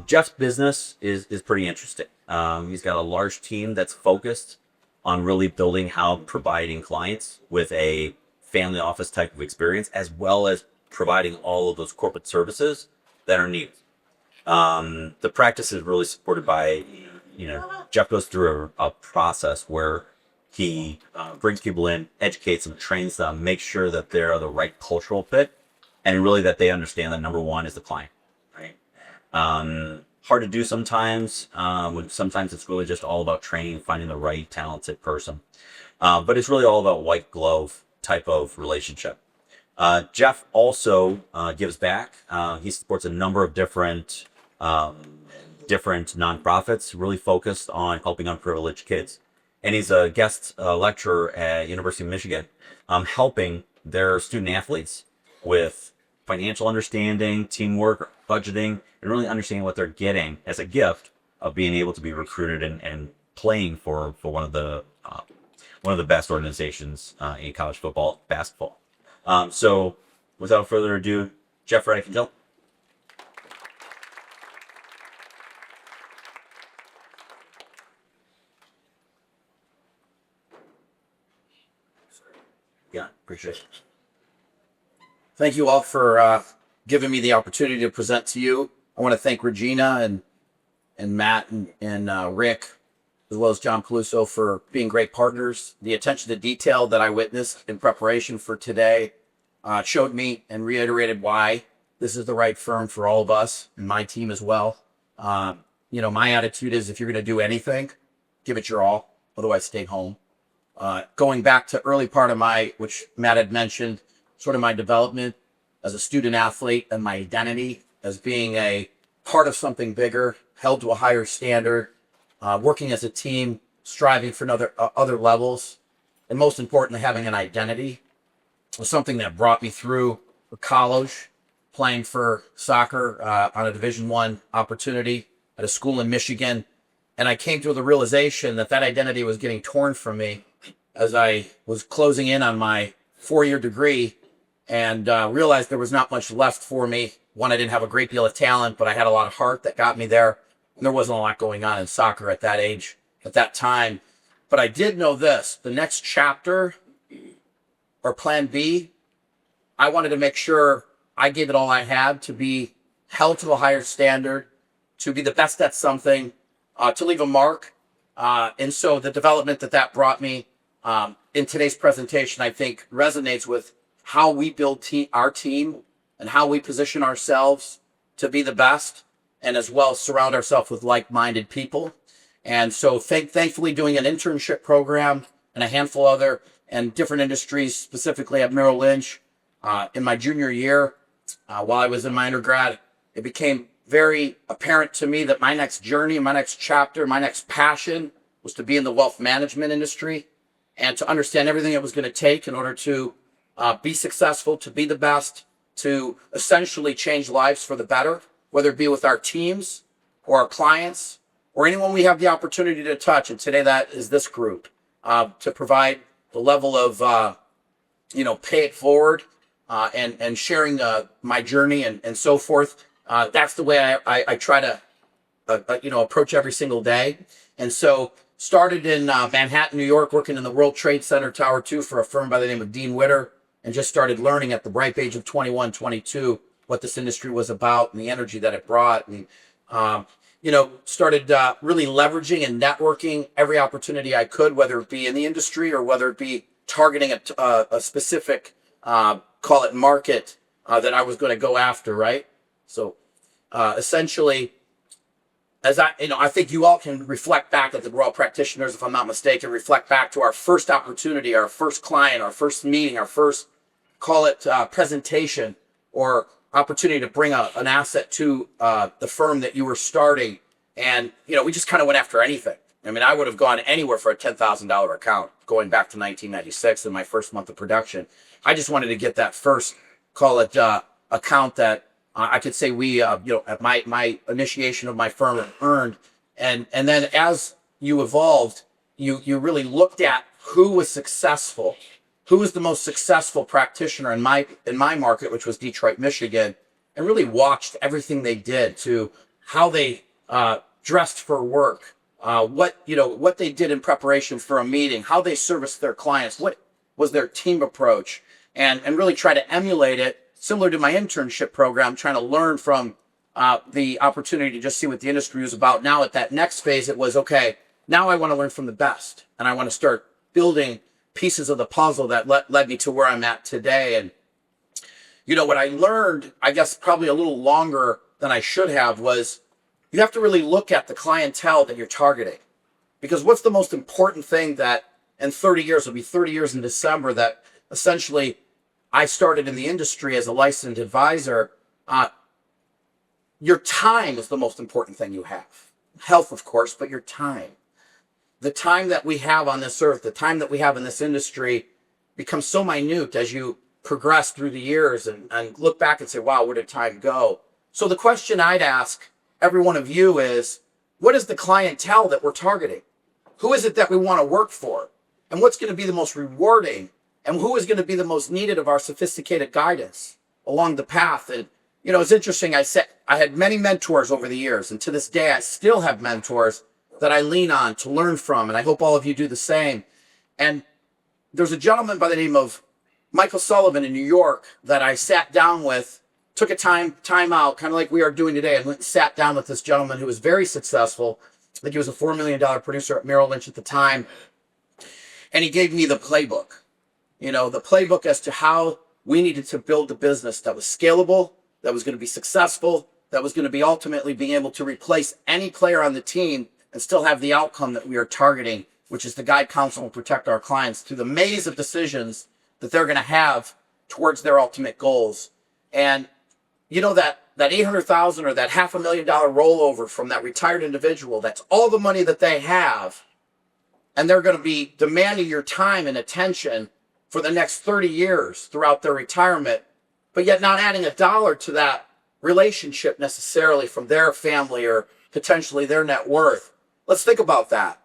Jeff's business is pretty interesting. He's got a large team that's focused on really building how providing clients with a family office type of experience, as well as providing all of those corporate services that are needed. The practice is really supported by, Jeff goes through a process where he brings people in, educates them, trains them, makes sure that they're the right cultural fit, and really that they understand that number one is the client, right? Hard to do sometimes. Sometimes it's really just all about training, finding the right talented person. But it's really all about white glove type of relationship. Jeff also gives back. He supports a number of different nonprofits, really focused on helping unprivileged kids. And he's a guest lecturer at University of Michigan, helping their student athletes with financial understanding, teamwork, budgeting, and really understanding what they're getting as a gift of being able to be recruited and playing for one of the best organizations in college football, basketball. So without further ado, Jeff Fratarcangeli. Yeah, appreciate it. Thank you all for giving me the opportunity to present to you. I want to thank Regina and Matt and Rick, as well as John Peluso, for being great partners. The attention to detail that I witnessed in preparation for today showed me and reiterated why this is the right firm for all of us and my team as well. My attitude is, if you're going to do anything, give it your all. Otherwise, stay home. Going back to early part of which Matt had mentioned, sort of my development as a student athlete and my identity as being a part of something bigger, held to a higher standard, working as a team, striving for other levels, and most importantly, having an identity was something that brought me through college, playing for soccer on a Division I opportunity at a school in Michigan. And I came to the realization that identity was getting torn from me as I was closing in on my 4-year degree, and realized there was not much left for me. One, I didn't have a great deal of talent, but I had a lot of heart that got me there. And there wasn't a lot going on in soccer at that age, at that time. But I did know this: the next chapter, or plan B, I wanted to make sure I gave it all I had to be held to a higher standard, to be the best at something, to leave a mark. And so the development that brought me in today's presentation, I think, resonates with how we build our team and how we position ourselves to be the best, and as well surround ourselves with like-minded people. And so thankfully doing an internship program and a handful of other and different industries, specifically at Merrill Lynch, in my junior year, while I was in my undergrad, it became very apparent to me that my next journey, my next chapter, my next passion was to be in the wealth management industry and to understand everything it was going to take in order to be successful, to be the best, to essentially change lives for the better, whether it be with our teams or our clients or anyone we have the opportunity to touch. And today that is this group, to provide the level of, pay it forward and sharing my journey and so forth. That's the way I try to, approach every single day. And so started in Manhattan, New York, working in the World Trade Center Tower 2 for a firm by the name of Dean Witter, and just started learning at the ripe age of 21, 22, what this industry was about and the energy that it brought. And, started really leveraging and networking every opportunity I could, whether it be in the industry or whether it be targeting a specific, call it market, that I was going to go after, right? So essentially, as I think you all can reflect back at the Royal Practitioners, if I'm not mistaken, reflect back to our first opportunity, our first client, our first meeting, our first, call it presentation or opportunity to bring an asset to the firm that you were starting. And, we just kind of went after anything. I mean, I would have gone anywhere for a $10,000 account going back to 1996 in my first month of production. I just wanted to get that first, call it account that I could say we, at my initiation of my firm earned. And then as you evolved, you really looked at who was successful, who was the most successful practitioner in my market, which was Detroit, Michigan, and really watched everything they did to how they dressed for work, what they did in preparation for a meeting, how they serviced their clients, what was their team approach, and really try to emulate it, similar to my internship program, trying to learn from the opportunity to just see what the industry was about. Now at that next phase, it was, okay, now I want to learn from the best, and I want to start building pieces of the puzzle that led me to where I'm at today. And what I learned, I guess probably a little longer than I should have, was you have to really look at the clientele that you're targeting. Because what's the most important thing that in 30 years, it'll be 30 years in December, that essentially I started in the industry as a licensed advisor. Your time is the most important thing you have. Health, of course, but your time. The time that we have on this earth, the time that we have in this industry becomes so minute as you progress through the years and look back and say, wow, where did time go? So the question I'd ask every one of you is, what is the clientele that we're targeting? Who is it that we want to work for? And what's going to be the most rewarding? And who is going to be the most needed of our sophisticated guidance along the path? And, it's interesting. I had many mentors over the years, and to this day, I still have mentors that I lean on to learn from. And I hope all of you do the same. And there's a gentleman by the name of Michael Sullivan in New York that I sat down with, took a time out, kind of like we are doing today. I went and sat down with this gentleman who was very successful. I think he was a $4 million producer at Merrill Lynch at the time. And he gave me the playbook, the playbook as to how we needed to build a business that was scalable, that was going to be successful, that was going to be ultimately being able to replace any player on the team and still have the outcome that we are targeting, which is to guide, counsel, and protect our clients through the maze of decisions that they're going to have towards their ultimate goals. And that $800,000 or that $500,000 rollover from that retired individual, that's all the money that they have. And they're going to be demanding your time and attention for the next 30 years throughout their retirement, but yet not adding a dollar to that relationship necessarily from their family or potentially their net worth. Let's think about that.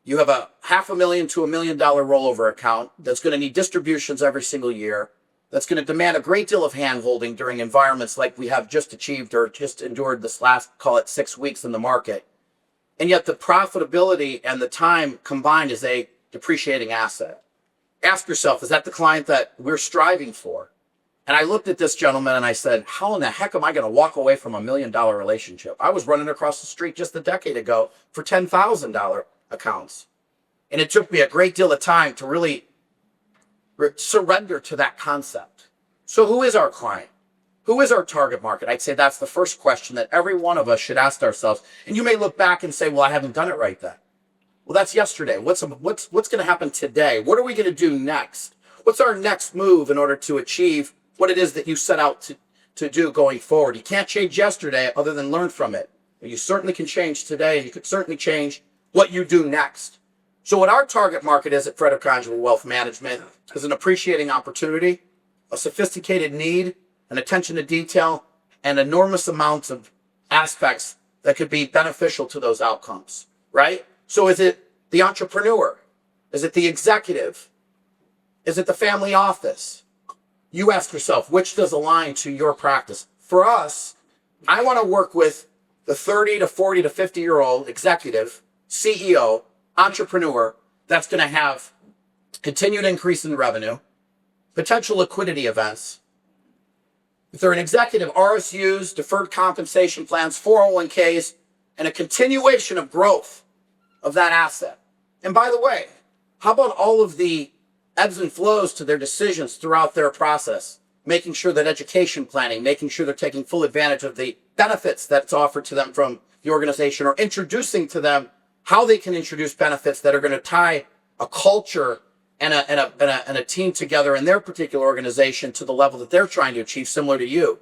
You have a $500,000 to $1 million rollover account that's going to need distributions every single year, that's going to demand a great deal of hand-holding during environments like we have just achieved or just endured this last, call it 6 weeks in the market. And yet the profitability and the time combined is a depreciating asset. Ask yourself, is that the client that we're striving for? And I looked at this gentleman and I said, how in the heck am I going to walk away from $1 million relationship? I was running across the street just a decade ago for $10,000 accounts. And it took me a great deal of time to really surrender to that concept. So who is our client? Who is our target market? I'd say that's the first question that every one of us should ask ourselves. And you may look back and say, well, I haven't done it right then. Well, that's yesterday. What's going to happen today? What are we going to do next? What's our next move in order to achieve what it is that you set out to do going forward? You can't change yesterday other than learn from it. But you certainly can change today. You could certainly change what you do next. So what our target market is at Fratarcangeli Wealth Management is an appreciating opportunity, a sophisticated need, an attention to detail, and enormous amounts of aspects that could be beneficial to those outcomes, right? So is it the entrepreneur? Is it the executive? Is it the family office? You ask yourself, which does align to your practice? For us, I want to work with the 30 to 40 to 50-year-old executive, CEO, entrepreneur that's going to have continued increase in revenue, potential liquidity events. If they're an executive, RSUs, deferred compensation plans, 401ks, and a continuation of growth of that asset. And by the way, how about all of the ebbs and flows to their decisions throughout their process, making sure that education planning, making sure they're taking full advantage of the benefits that's offered to them from the organization, or introducing to them how they can introduce benefits that are going to tie a culture and a team together in their particular organization to the level that they're trying to achieve, similar to you.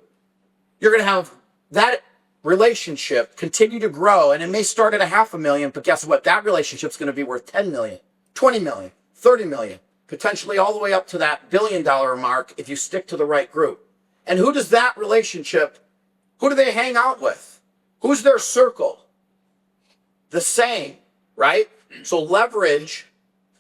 You're going to have that relationship continue to grow, and it may start at $500,000, but guess what? That relationship's going to be worth 10 million, 20 million, 30 million, potentially all the way up to that $1 billion mark if you stick to the right group. And who does that relationship, who do they hang out with? Who's their circle? The same, right? So leverage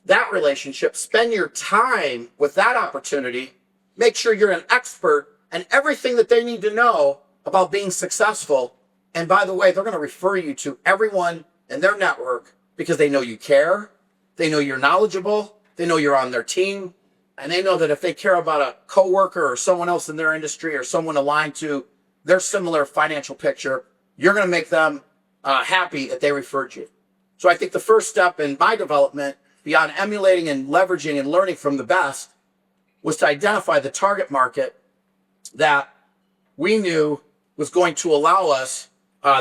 that relationship, spend your time with that opportunity, make sure you're an expert and everything that they need to know about being successful, And by the way, they're going to refer you to everyone in their network because they know you care. They know you're knowledgeable. They know you're on their team. And they know that if they care about a coworker or someone else in their industry or someone aligned to their similar financial picture, you're going to make them happy that they referred you. So I think the first step in my development, beyond emulating and leveraging and learning from the best, was to identify the target market that we knew was going to allow us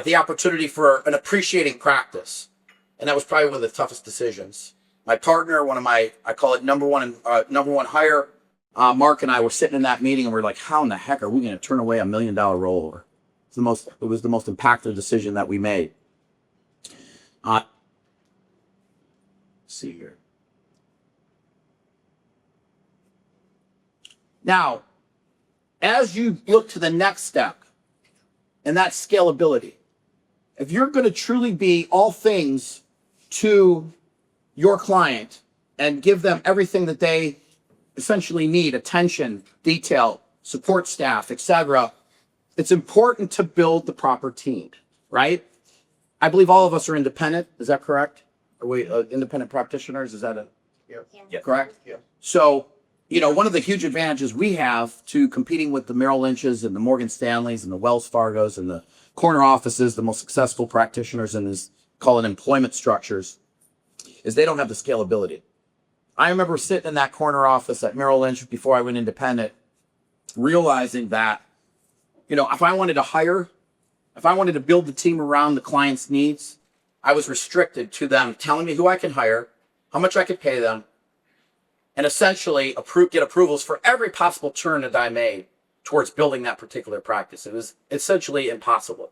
the opportunity for an appreciating practice. And that was probably one of the toughest decisions. My partner, one of my, I call it number one hire, Mark and I were sitting in that meeting and we're like, how in the heck are we going to turn away $1 million rollover? It was the most impactful decision that we made. Let's see here. Now, as you look to the next step, and that's scalability, if you're going to truly be all things to your client and give them everything that they essentially need, attention, detail, support staff, etc., it's important to build the proper team, right? I believe all of us are independent. Is that correct? Are we independent practitioners? Is that correct? Yeah. So, one of the huge advantages we have to competing with the Merrill Lynch's and the Morgan Stanley's and the Wells Fargo's and the corner offices, the most successful practitioners in this, call it employment structures, is they don't have the scalability. I remember sitting in that corner office at Merrill Lynch before I went independent, realizing that, if I wanted to build the team around the client's needs, I was restricted to them telling me who I can hire, how much I could pay them, and essentially get approvals for every possible turn that I made towards building that particular practice. It was essentially impossible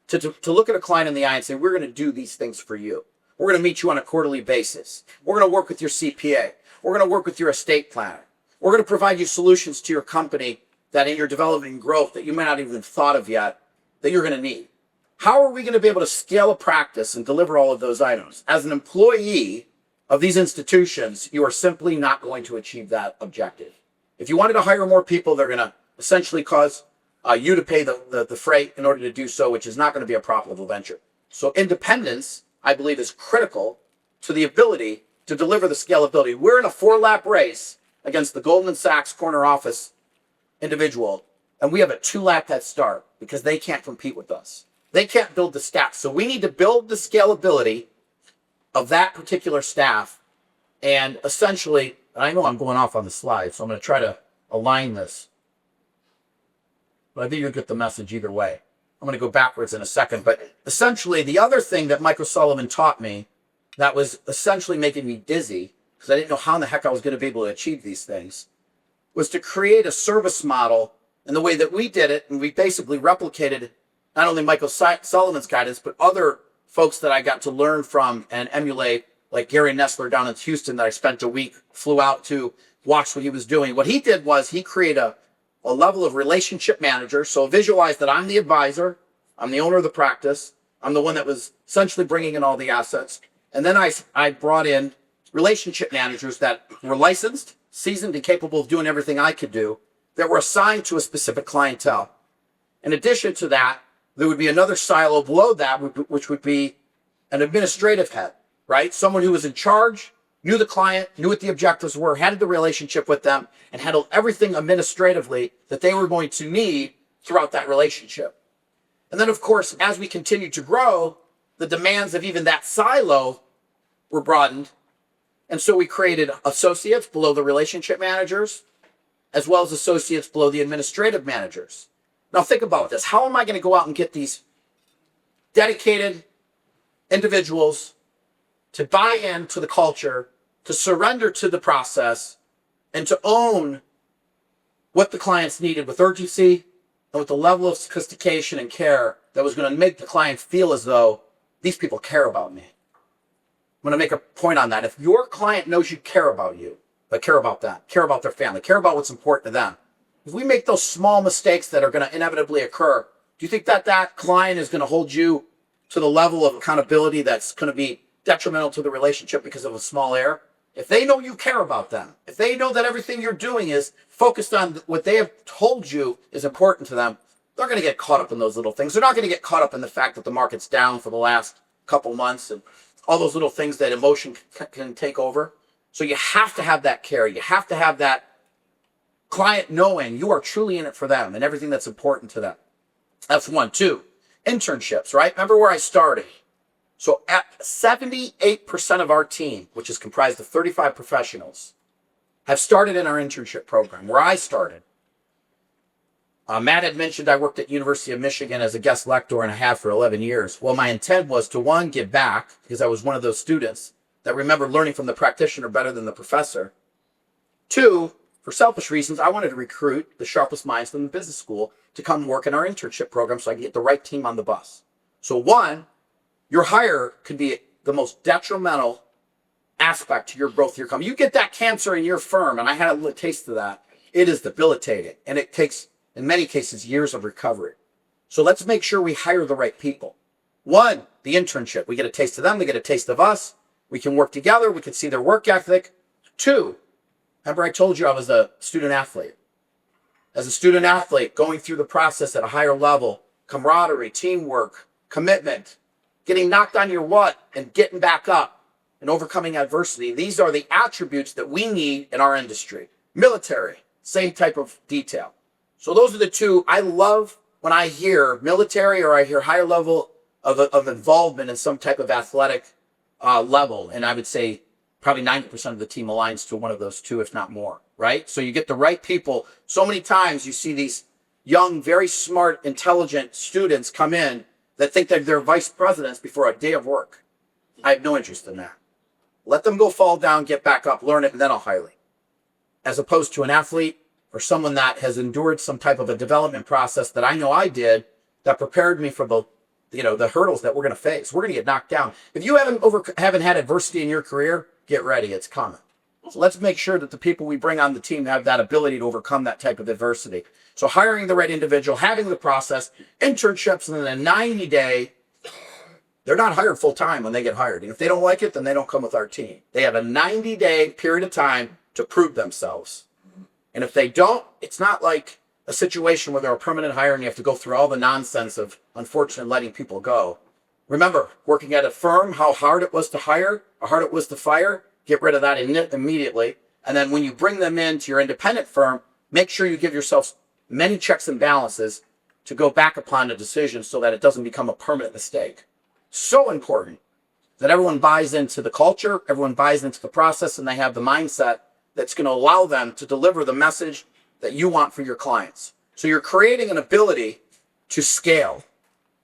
to look at a client in the eye and say, we're going to do these things for you. We're going to meet you on a quarterly basis. We're going to work with your CPA. We're going to work with your estate planner. We're going to provide you solutions to your company that in your development and growth that you may not even have thought of yet that you're going to need. How are we going to be able to scale a practice and deliver all of those items? As an employee of these institutions, you are simply not going to achieve that objective. If you wanted to hire more people, they're going to essentially cause you to pay the freight in order to do so, which is not going to be a profitable venture. So independence, I believe, is critical to the ability to deliver the scalability. We're in a 4-lap race against the Goldman Sachs corner office individual, and we have a 2-lap head start because they can't compete with us. They can't build the staff. So we need to build the scalability of that particular staff. And essentially, I know I'm going off on the slide, so I'm going to try to align this. But I think you'll get the message either way. I'm going to go backwards in a second. But essentially, the other thing that Michael Sullivan taught me that was essentially making me dizzy, because I didn't know how in the heck I was going to be able to achieve these things, was to create a service model in the way that we did it. And we basically replicated not only Michael Sullivan's guidance, but other folks that I got to learn from and emulate, like Gary Nestler down in Houston that I spent a week, flew out to watch what he was doing. What he did was he created a level of relationship manager. So visualize that I'm the advisor, I'm the owner of the practice, I'm the one that was essentially bringing in all the assets. And then I brought in relationship managers that were licensed, seasoned, and capable of doing everything I could do, that were assigned to a specific clientele. In addition to that, there would be another silo below that, which would be an administrative head, right? Someone who was in charge, knew the client, knew what the objectives were, had the relationship with them, and handled everything administratively that they were going to need throughout that relationship. And then, of course, as we continued to grow, the demands of even that silo were broadened. And so we created associates below the relationship managers, as well as associates below the administrative managers. Now think about this. How am I going to go out and get these dedicated individuals to buy into the culture, to surrender to the process, and to own what the clients needed with urgency and with the level of sophistication and care that was going to make the client feel as though these people care about me? I'm going to make a point on that. If your client knows you care about you, but care about them, care about their family, care about what's important to them, if we make those small mistakes that are going to inevitably occur, do you think that client is going to hold you to the level of accountability that's going to be detrimental to the relationship because of a small error? If they know you care about them, if they know that everything you're doing is focused on what they have told you is important to them, they're going to get caught up in those little things. They're not going to get caught up in the fact that the market's down for the last couple months and all those little things that emotion can take over. So you have to have that care. You have to have that client knowing you are truly in it for them and everything that's important to them. That's one. Two, internships, right? Remember where I started. So at 78% of our team, which is comprised of 35 professionals, have started in our internship program, where I started. Matt had mentioned I worked at University of Michigan as a guest lecturer and I have for 11 years. Well, my intent was to, one, give back, because I was one of those students that remember learning from the practitioner better than the professor. Two, for selfish reasons, I wanted to recruit the sharpest minds from the business school to come work in our internship program so I could get the right team on the bus. So one, your hire could be the most detrimental aspect to your growth of your company. You get that cancer in your firm, and I had a taste of that. It is debilitating, and it takes, in many cases, years of recovery. So let's make sure we hire the right people. One, the internship. We get a taste of them. They get a taste of us. We can work together. We can see their work ethic. Two, remember I told you I was a student athlete. As a student athlete, going through the process at a higher level, camaraderie, teamwork, commitment, getting knocked on your what and getting back up and overcoming adversity. These are the attributes that we need in our industry. Military, same type of detail. So those are the two. I love when I hear military or I hear higher level of involvement in some type of athletic level. And I would say probably 90% of the team aligns to one of those two, if not more, right? So you get the right people. So many times you see these young, very smart, intelligent students come in that think that they're vice presidents before a day of work. I have no interest in that. Let them go fall down, get back up, learn it, and then I'll hire them. As opposed to an athlete or someone that has endured some type of a development process that I know I did that prepared me for the hurdles that we're going to face. We're going to get knocked down. If you haven't had adversity in your career, get ready. It's coming. So let's make sure that the people we bring on the team have that ability to overcome that type of adversity. So hiring the right individual, having the process, internships, and then a 90-day, they're not hired full time when they get hired. And if they don't like it, then they don't come with our team. They have a 90-day period of time to prove themselves. And if they don't, it's not like a situation where they're a permanent hire and you have to go through all the nonsense of, unfortunately, letting people go. Remember, working at a firm, how hard it was to hire, how hard it was to fire, get rid of that immediately. And then when you bring them into your independent firm, make sure you give yourself many checks and balances to go back upon a decision so that it doesn't become a permanent mistake. So important that everyone buys into the culture, everyone buys into the process, and they have the mindset that's going to allow them to deliver the message that you want for your clients. So you're creating an ability to scale.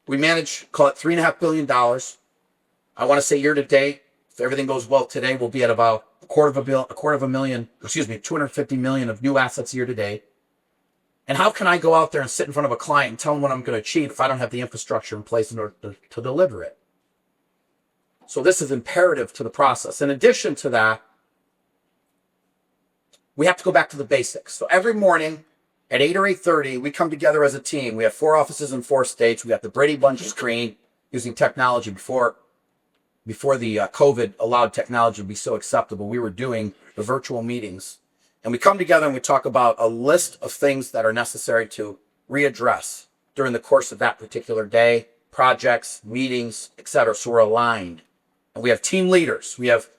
We manage, call it $3.5 billion. I want to say year to date, if everything goes well today, we'll be at about $250 million of new assets year to date. And how can I go out there and sit in front of a client and tell them what I'm going to achieve if I don't have the infrastructure in place in order to deliver it? So this is imperative to the process. In addition to that, we have to go back to the basics. So every morning at 8 or 8:30, we come together as a team. We have 4 offices in 4 states. We got the Brady Bunch screen using technology before the COVID allowed technology to be so acceptable. We were doing the virtual meetings. And we come together and we talk about a list of things that are necessary to readdress during the course of that particular day, projects, meetings, etc. So we're aligned. And we have team leaders. We have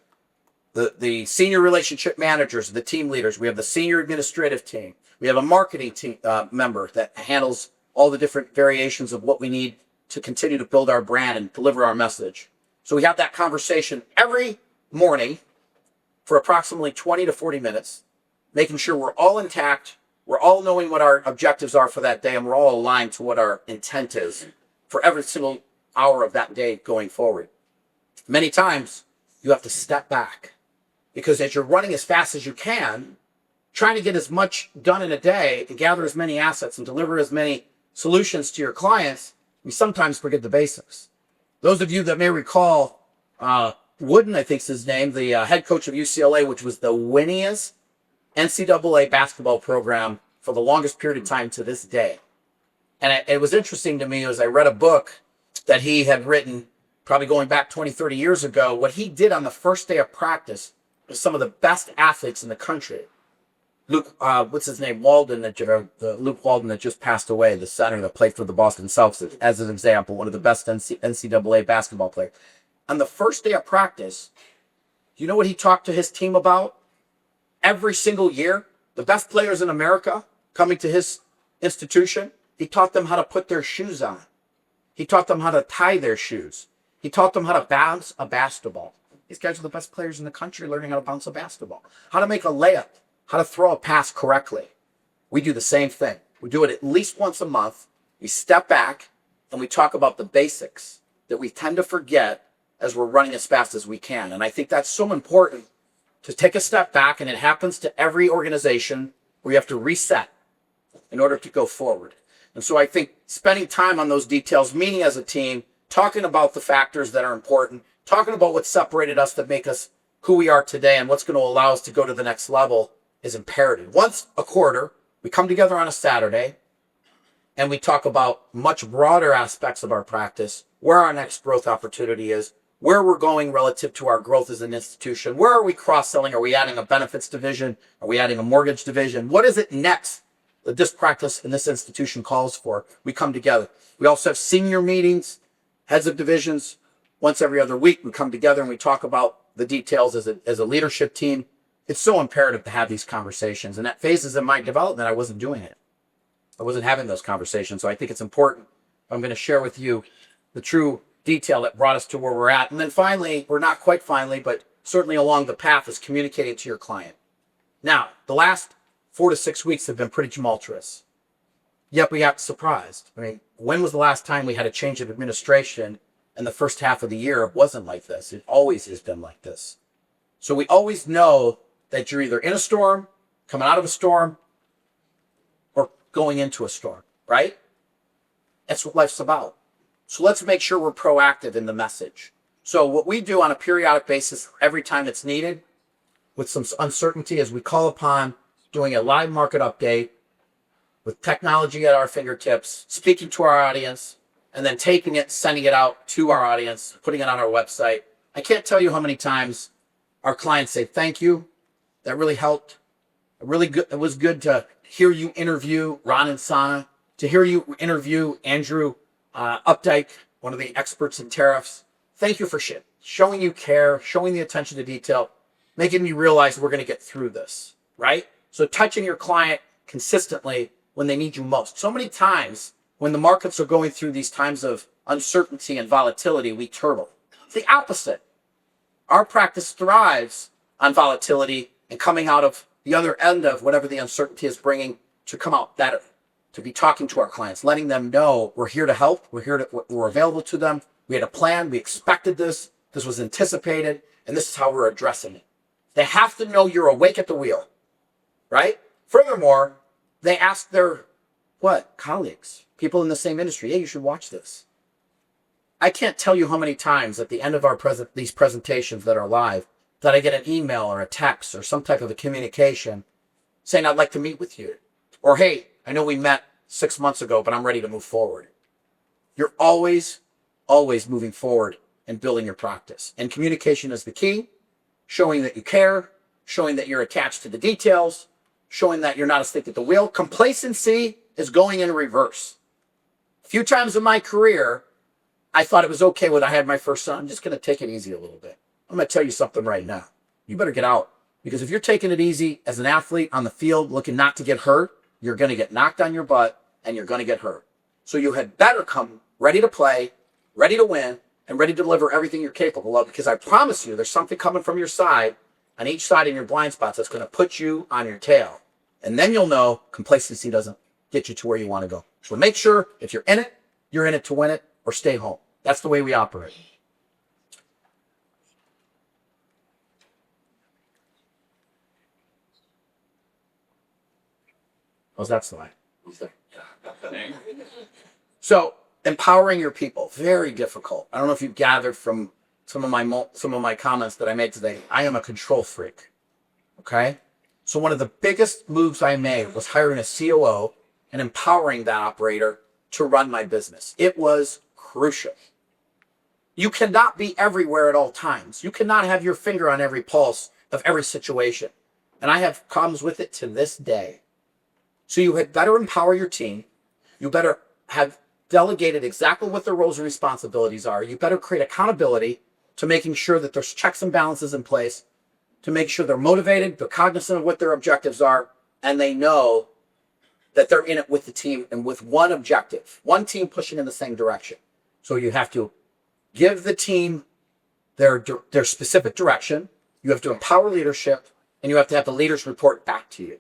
the senior relationship managers, the team leaders. We have the senior administrative team. We have a marketing team member that handles all the different variations of what we need to continue to build our brand and deliver our message. So we have that conversation every morning for approximately 20 to 40 minutes, making sure we're all intact, we're all knowing what our objectives are for that day, and we're all aligned to what our intent is for every single hour of that day going forward. Many times, you have to step back because as you're running as fast as you can, trying to get as much done in a day and gather as many assets and deliver as many solutions to your clients, we sometimes forget the basics. Those of you that may recall Wooden, I think is his name, the head coach of UCLA, which was the winningest NCAA basketball program for the longest period of time to this day. And it was interesting to me as I read a book that he had written probably going back 20, 30 years ago. What he did on the first day of practice with some of the best athletes in the country Luke, what's his name? Walden, Luke Walden that just passed away, the center that played for the Boston Celtics, as an example, one of the best NCAA basketball players. On the first day of practice, you know what he talked to his team about? Every single year, the best players in America coming to his institution, he taught them how to put their shoes on. He taught them how to tie their shoes. He taught them how to bounce a basketball. These guys are the best players in the country learning how to bounce a basketball, how to make a layup, how to throw a pass correctly. We do the same thing. We do it at least once a month. We step back and we talk about the basics that we tend to forget as we're running as fast as we can. And I think that's so important to take a step back, and it happens to every organization where you have to reset in order to go forward. And so I think spending time on those details, meeting as a team, talking about the factors that are important, talking about what separated us that make us who we are today and what's going to allow us to go to the next level is imperative. Once a quarter, we come together on a Saturday and we talk about much broader aspects of our practice, where our next growth opportunity is, where we're going relative to our growth as an institution, where are we cross-selling? Are we adding a benefits division? Are we adding a mortgage division? What is it next that this practice and this institution calls for? We come together. We also have senior meetings, heads of divisions. Once every other week, we come together and we talk about the details as a leadership team. It's so imperative to have these conversations. And at phases in my development, I wasn't doing it. I wasn't having those conversations. So I think it's important. I'm going to share with you the true detail that brought us to where we're at. And then finally, or not quite finally, but certainly along the path, is communicating to your client. Now, the last 4 to 6 weeks have been pretty tumultuous. Yet we got surprised. I mean, when was the last time we had a change of administration and the first half of the year it wasn't like this? It always has been like this. So we always know that you're either in a storm, coming out of a storm, or going into a storm, right? That's what life's about. So let's make sure we're proactive in the message. So what we do on a periodic basis, every time it's needed, with some uncertainty, is we call upon doing a live market update with technology at our fingertips, speaking to our audience, and then taking it, sending it out to our audience, putting it on our website. I can't tell you how many times our clients say, thank you. That really helped. It was good to hear you interview Ron and Sana, to hear you interview Andrew Updike, one of the experts in tariffs. Thank you for showing you care, showing the attention to detail, making me realize we're going to get through this, right? So touching your client consistently when they need you most. So many times when the markets are going through these times of uncertainty and volatility, we turtle. It's the opposite. Our practice thrives on volatility and coming out of the other end of whatever the uncertainty is bringing to come out better, to be talking to our clients, letting them know we're here to help, we're available to them, we had a plan, we expected this was anticipated, and this is how we're addressing it. They have to know you're awake at the wheel, right? Furthermore, they ask their, colleagues, people in the same industry, hey, you should watch this. I can't tell you how many times at the end of these presentations that are live that I get an email or a text or some type of a communication saying, I'd like to meet with you. Or, hey, I know we met 6 months ago, but I'm ready to move forward. You're always moving forward and building your practice. And communication is the key, showing that you care, showing that you're attached to the details, showing that you're not asleep at the wheel. Complacency is going in reverse. A few times in my career, I thought it was okay when I had my first son. I'm just going to take it easy a little bit. I'm going to tell you something right now. You better get out. Because if you're taking it easy as an athlete on the field looking not to get hurt, you're going to get knocked on your butt and you're going to get hurt. So you had better come ready to play, ready to win, and ready to deliver everything you're capable of. Because I promise you, there's something coming from your side, on each side in your blind spots, that's going to put you on your tail. And then you'll know complacency doesn't get you to where you want to go. So make sure if you're in it to win it, or stay home. That's the way we operate. How's that slide? So empowering your people, very difficult. I don't know if you've gathered from some of my comments that I made today. I am a control freak. Okay? So one of the biggest moves I made was hiring a COO and empowering that operator to run my business. It was crucial. You cannot be everywhere at all times. You cannot have your finger on every pulse of every situation. And I have problems with it to this day. So you had better empower your team. You better have delegated exactly what their roles and responsibilities are. You better create accountability to making sure that there's checks and balances in place, to make sure they're motivated, they're cognizant of what their objectives are, and they know that they're in it with the team and with one objective, one team pushing in the same direction. So you have to give the team their specific direction. You have to empower leadership, and you have to have the leaders report back to you.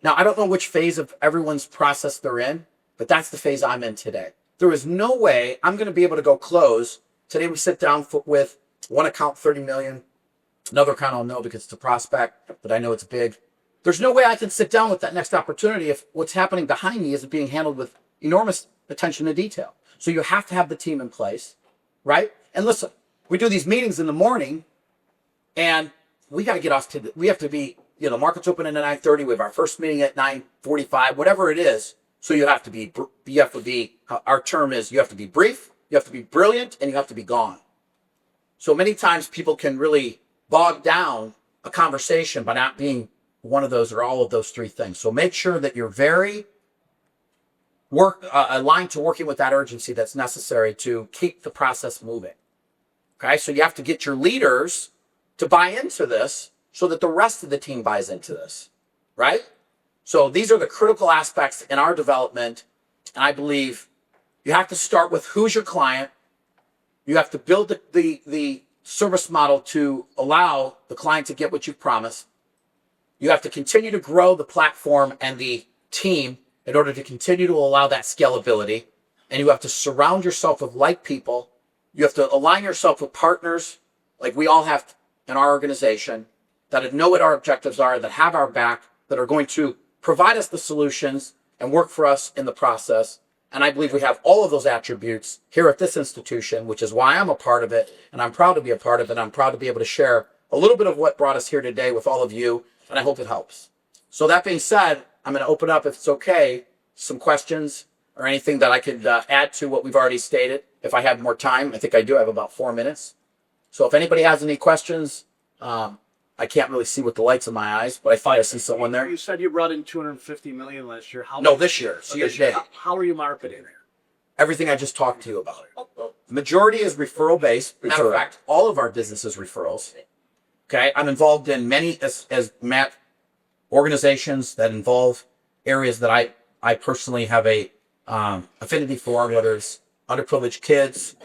Now, I don't know which phase of everyone's process they're in, but that's the phase I'm in today. There is no way I'm going to be able to go close. Today we sit down with one account, 30 million. Another account I'll know because it's a prospect, but I know it's big. There's no way I can sit down with that next opportunity if what's happening behind me isn't being handled with enormous attention to detail. So you have to have the team in place, right? And listen, we do these meetings in the morning, and we got to get off to we have to be, markets open at 9:30. We have our first meeting at 9:45, whatever it is. So you have to be, our term is you have to be brief, you have to be brilliant, and you have to be gone. So many times people can really bog down a conversation by not being one of those or all of those three things. So make sure that you're very aligned to working with that urgency that's necessary to keep the process moving. Okay, so you have to get your leaders to buy into this so that the rest of the team buys into this, right? So these are the critical aspects in our development. And I believe you have to start with who's your client. You have to build the service model to allow the client to get what you promised. You have to continue to grow the platform and the team in order to continue to allow that scalability. And you have to surround yourself with like people. You have to align yourself with partners like we all have in our organization that know what our objectives are, that have our back, that are going to provide us the solutions and work for us in the process. And I believe we have all of those attributes here at this institution, which is why I'm a part of it. And I'm proud to be a part of it. I'm proud to be able to share a little bit of what brought us here today with all of you. And I hope it helps. So that being said, I'm going to open up, if it's okay, some questions or anything that I could add to what we've already stated. If I have more time, I think I do have about 4 minutes. So if anybody has any questions, I can't really see with the lights in my eyes, but I thought I see someone there. You said you brought in 250 million last year. No, this year. So this year. How are you marketing it? Everything I just talked to you about. The majority is referral based. Matter of fact, all of our business is referrals. Okay, I'm involved in many, as Matt, organizations that involve areas that I personally have a affinity for, whether it's underprivileged kids,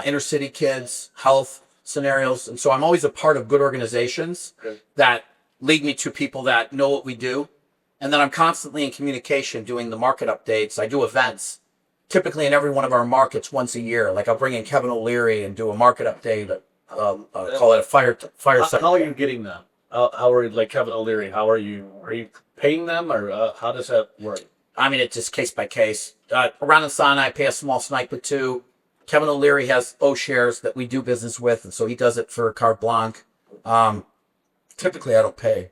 inner city kids, health scenarios. And so I'm always a part of good organizations that lead me to people that know what we do. And then I'm constantly in communication doing the market updates. I do events, typically in every one of our markets once a year. Like I'll bring in Kevin O'Leary and do a market update. Call it a fire. How are you getting them? How are like Kevin O'Leary? Are you paying them, or how does that work? I mean, it's just case by case. Around the sun, I pay a small snipe too. Kevin O'Leary has O-shares that we do business with, and so he does it for carte blanche. Typically, I don't pay.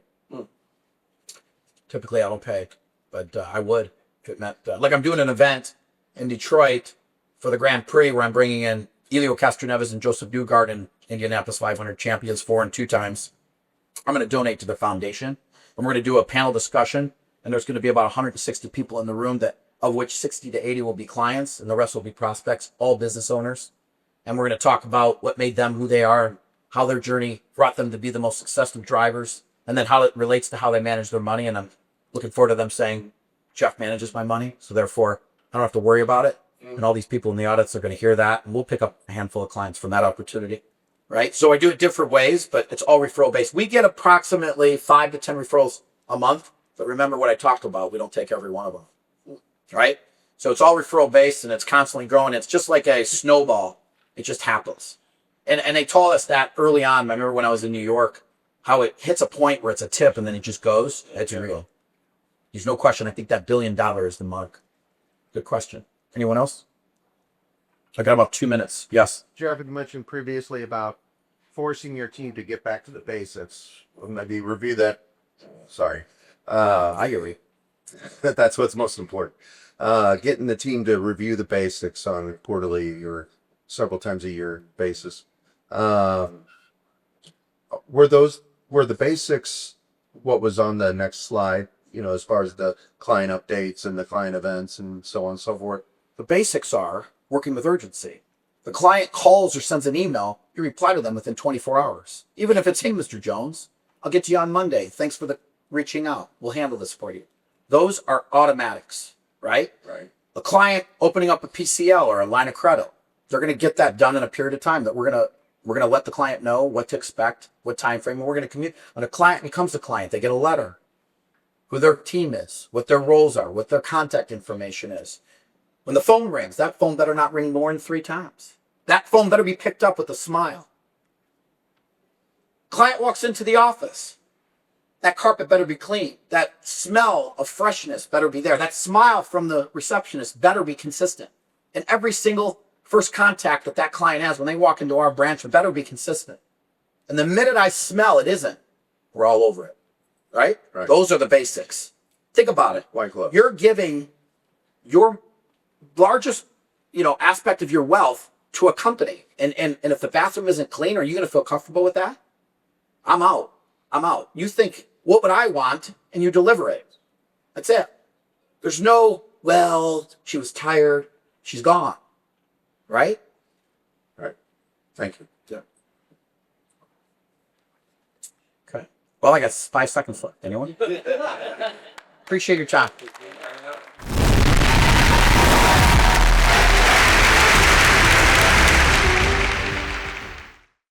But I would if it meant. Like I'm doing an event in Detroit for the Grand Prix where I'm bringing in Elio Castroneves and Joseph Newgard and Indianapolis 500 champions 4 and 2 times. I'm going to donate to the foundation, and we're going to do a panel discussion, and there's going to be about 160 people in the room, of which 60 to 80 will be clients, and the rest will be prospects, all business owners. And we're going to talk about what made them who they are, how their journey brought them to be the most successful drivers, and then how it relates to how they manage their money. And I'm looking forward to them saying, Jeff manages my money, so therefore I don't have to worry about it. And all these people in the audits are going to hear that, and we'll pick up a handful of clients from that opportunity. Right? So I do it different ways, but it's all referral based. We get approximately 5 to 10 referrals a month. But remember what I talked about. We don't take every one of them. Right? So it's all referral based, and it's constantly growing. It's just like a snowball. It just happens. And they told us that early on. I remember when I was in New York, how it hits a point where it's a tip and then it just goes. It's real. There's no question. I think that $1 billion is the mark. Good question. Anyone else? I got about 2 minutes. Yes. Jeff had mentioned previously about forcing your team to get back to the basics. Maybe review that. Sorry. I hear you. That's what's most important. Getting the team to review the basics on a quarterly or several times a year basis. Were the basics what was on the next slide, as far as the client updates and the client events and so on and so forth. The basics are working with urgency. The client calls or sends an email, you reply to them within 24 hours. Even if it's, hey, Mr. Jones, I'll get to you on Monday. Thanks for the reaching out. We'll handle this for you. Those are automatics, right? Right. The client opening up a PCL or a line of credit, they're going to get that done in a period of time that we're going to let the client know what to expect, what time frame, and we're going to communicate. When a client becomes a client, they get a letter, who their team is, what their roles are, what their contact information is. When the phone rings, that phone better not ring more than 3 times. That phone better be picked up with a smile. Client walks into the office. That carpet better be clean. That smell of freshness better be there. That smile from the receptionist better be consistent. And every single first contact that client has when they walk into our branch, it better be consistent. And the minute I smell it isn't, we're all over it. Right? Right. Those are the basics. Think about it. White glove. You're giving your largest, aspect of your wealth to a company. And if the bathroom isn't clean, are you going to feel comfortable with that? I'm out. You think, what would I want? And you deliver it. That's it. There's no, well, she was tired. She's gone. Right? Right. Thank you. Yeah. Okay. Well, I got 5 seconds left. Anyone? Appreciate your time.